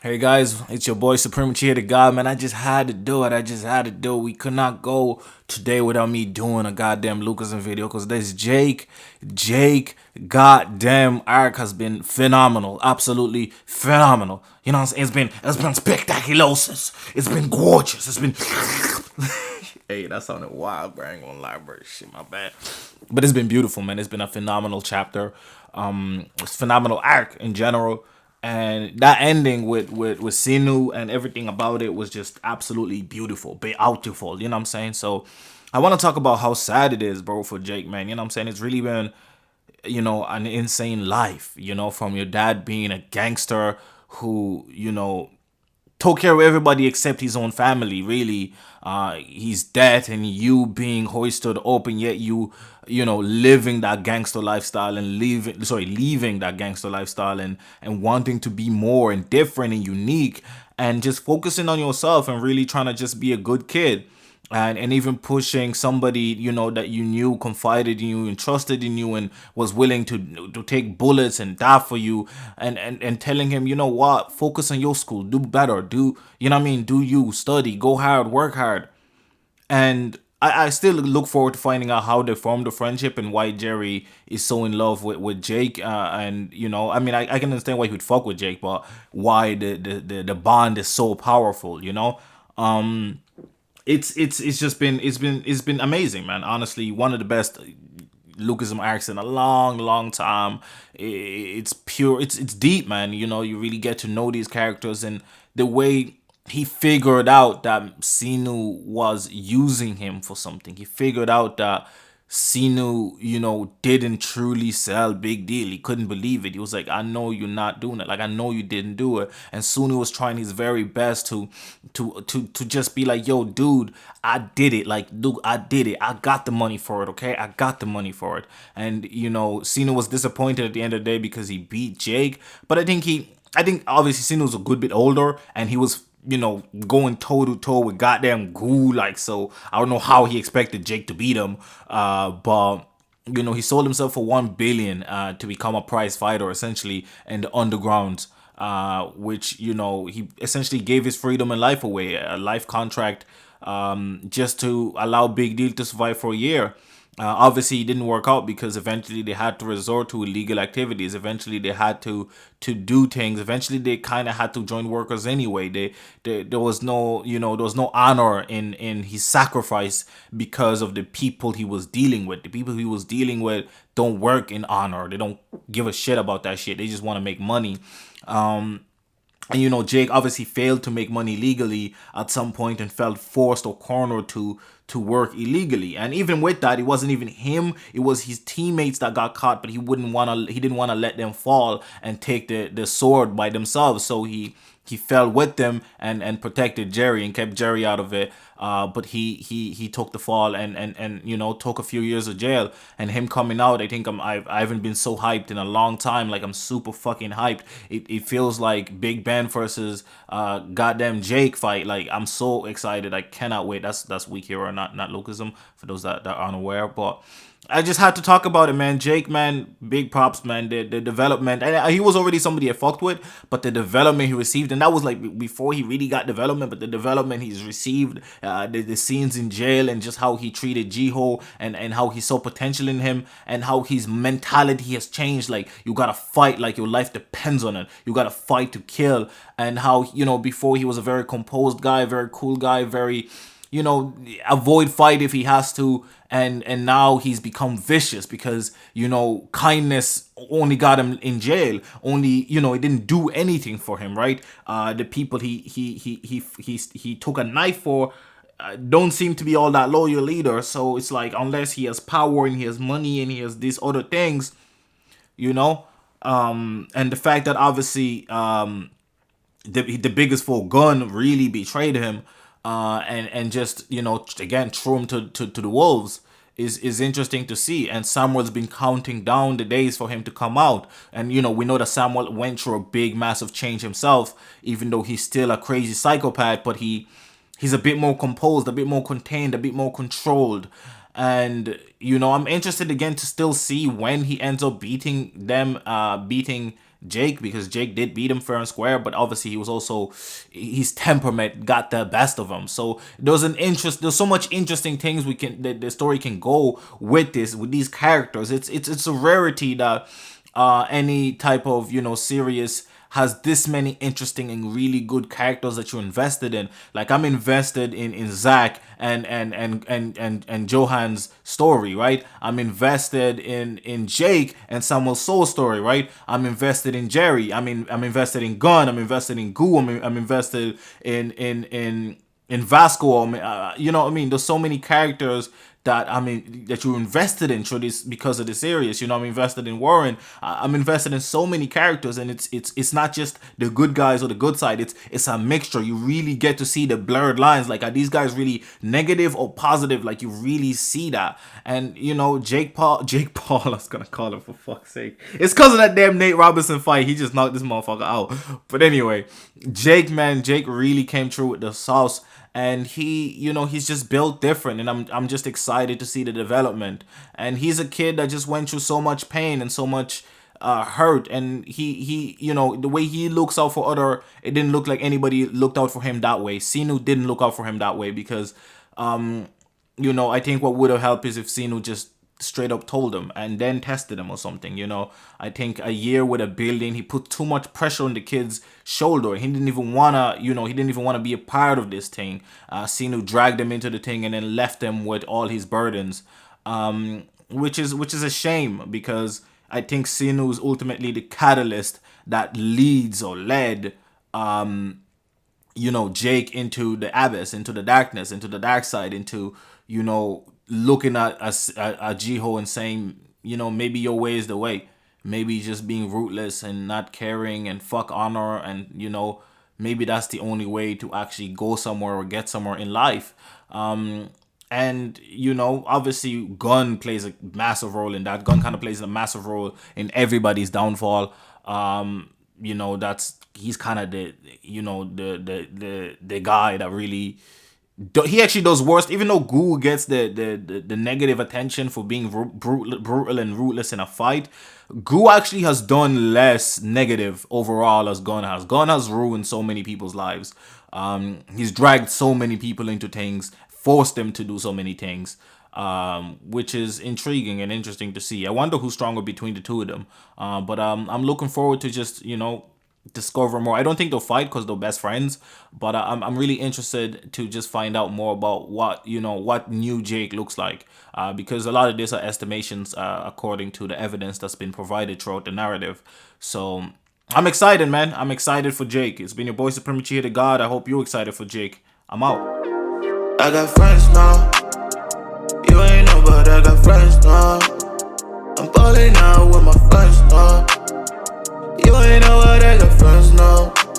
Hey guys, it's your boy Supreme Uchiha the God, man. I just had to do it. I just had to do it. We could not go today without me doing a goddamn Lucasm video because this Jake, goddamn arc has been phenomenal. Absolutely phenomenal. You know what I'm saying? It's been spectaculosis. It's been gorgeous. It's been Hey, that sounded wild, bro. I ain't gonna lie, bro. Shit, my bad. But it's been beautiful, man. It's been a phenomenal chapter. It's phenomenal arc in general. And that ending with Sinu and everything about it was just absolutely beautiful. You know what I'm saying? So I want to talk about how sad it is, bro, for Jake, man. You know what I'm saying? It's really been, an insane life, from your dad being a gangster who, took care of everybody except his own family. Really, he's dead, and you being hoisted up, and yet living that gangster lifestyle and leaving that gangster lifestyle and wanting to be more and different and unique, and just focusing on yourself and really trying to just be a good kid, and even pushing somebody that you knew confided in you and trusted in you and was willing to take bullets and die for you, and telling him, you know what, focus on your school, do better, do you know what I mean, do you study, go hard, work hard. And I still look forward to finding out how they formed the friendship and why Jerry is so in love with Jake. And I mean, I can understand why he would fuck with Jake, but why the bond is so powerful. It's just been amazing, man. Honestly, one of the best Lucasm arcs in a long time. It's pure, it's deep, man. You really get to know these characters, and the way he figured out that Sinu was using him for something. He figured out that Sinu, didn't truly sell. Big deal. He couldn't believe it. He was like, I know you're not doing it. Like, I know you didn't do it. And Sinu was trying his very best to just be like, yo, dude, I did it. Like, dude, I did it. I got the money for it, okay? I got the money for it. And, Sinu was disappointed at the end of the day because he beat Jake. But I think obviously Sinu was a good bit older, and he was going toe to toe with goddamn Goo. Like, so I don't know how he expected Jake to beat him. But he sold himself for 1 billion to become a prize fighter, essentially, in the underground. Which he essentially gave his freedom and life away, a life contract, just to allow Big Deal to survive for a year. Obviously, it didn't work out because eventually they had to resort to illegal activities. Eventually, they had to do things. Eventually, they kind of had to join workers anyway. There was no there was no honor in his sacrifice because of the people he was dealing with. The people he was dealing with don't work in honor. They don't give a shit about that shit. They just want to make money. And Jake obviously failed to make money legally at some point and felt forced or cornered to work illegally. And even with that, it wasn't even him; it was his teammates that got caught. But he didn't want to let them fall and take the sword by themselves. So he fell with them and protected Jerry and kept Jerry out of it. But he took the fall and took a few years of jail. And him coming out, I think I haven't been so hyped in a long time. Like, I'm super fucking hyped. It feels like Big Ben versus goddamn Jake fight. Like, I'm so excited. I cannot wait. That's Weak Hero, not Lucasm, for those that aren't aware. But I just had to talk about it, man. Jake, man, big props, man. The development, and he was already somebody I fucked with, but the development he received, and that was like before he really got development. But the development he's received, the scenes in jail, and just how he treated Jiho, and how he saw potential in him, and how his mentality has changed. Like, you gotta fight, like your life depends on it. You gotta fight to kill, and how before he was a very composed guy, very cool guy, very avoid fight if he has to, and now he's become vicious because kindness only got him in jail. Only it didn't do anything for him, right? The people he took a knife for don't seem to be all that loyal either. So it's like, unless he has power and he has money and he has these other things, you know and the fact that obviously the biggest four gun really betrayed him, and just again threw him to the wolves, is interesting to see. And Samuel's been counting down the days for him to come out, and we know that Samuel went through a big massive change himself, even though he's still a crazy psychopath. But he's a bit more composed, a bit more contained, a bit more controlled. And I'm interested again to still see when he ends up beating Jake, because Jake did beat him fair and square, but obviously he was also, his temperament got the best of him. So there's so much interesting things the story can go with these characters. It's a rarity that any type of, series has this many interesting and really good characters that you're invested in. Like, I'm invested in Zach and Johan's story, right? I'm invested in Jake and Samuel Soul's story, right? I'm invested in Jerry. I'm invested in Gunn. I'm invested in Goo. I'm invested in Vasco. You know what I mean? There's so many characters that you're invested in through this, because of the series. I'm invested in Warren. I'm invested in so many characters, and it's not just the good guys or the good side. It's a mixture. You really get to see the blurred lines. Like, are these guys really negative or positive? Like, you really see that. And Jake Paul, I was gonna call him, for fuck's sake. It's because of that damn Nate Robinson fight. He just knocked this motherfucker out. But anyway, Jake really came through with the sauce. And he's just built different, and I'm just excited to see the development. And he's a kid that just went through so much pain and so much hurt, and he the way he looks out for it didn't look like anybody looked out for him that way. Sinu didn't look out for him that way, because I think what would have helped is if Sinu just straight up told him and then tested him or something. I think a year with a building, he put too much pressure on the kid's shoulder. He didn't even wanna be a part of this thing. Sinu dragged him into the thing and then left him with all his burdens, which is a shame, because I think Sinu is ultimately the catalyst that leads or led Jake into the abyss, into the darkness, into the dark side, into looking at Jiho and saying, maybe your way is the way. Maybe just being rootless and not caring and fuck honor, and maybe that's the only way to actually go somewhere or get somewhere in life. And obviously Gunn plays a massive role in that. Gunn kind of plays a massive role in everybody's downfall. He's kind of the guy that really, he actually does worse. Even though Goo gets the negative attention for being brutal and ruthless in a fight, Goo actually has done less negative overall as Gunn has. Gunn has ruined so many people's lives. He's dragged so many people into things, forced them to do so many things, which is intriguing and interesting to see. I wonder who's stronger between the two of them. But I'm looking forward to just discover more. I don't think they'll fight because they're best friends, but I'm really interested to just find out more about what new Jake looks like, because a lot of this are estimations according to the evidence that's been provided throughout the narrative. So I'm excited, man. I'm excited for Jake. It's been your boy Supreme Uchiha the God. I hope you're excited for Jake. I'm out. I got friends now. You ain't know, but I got friends now. I'm balling out with my friends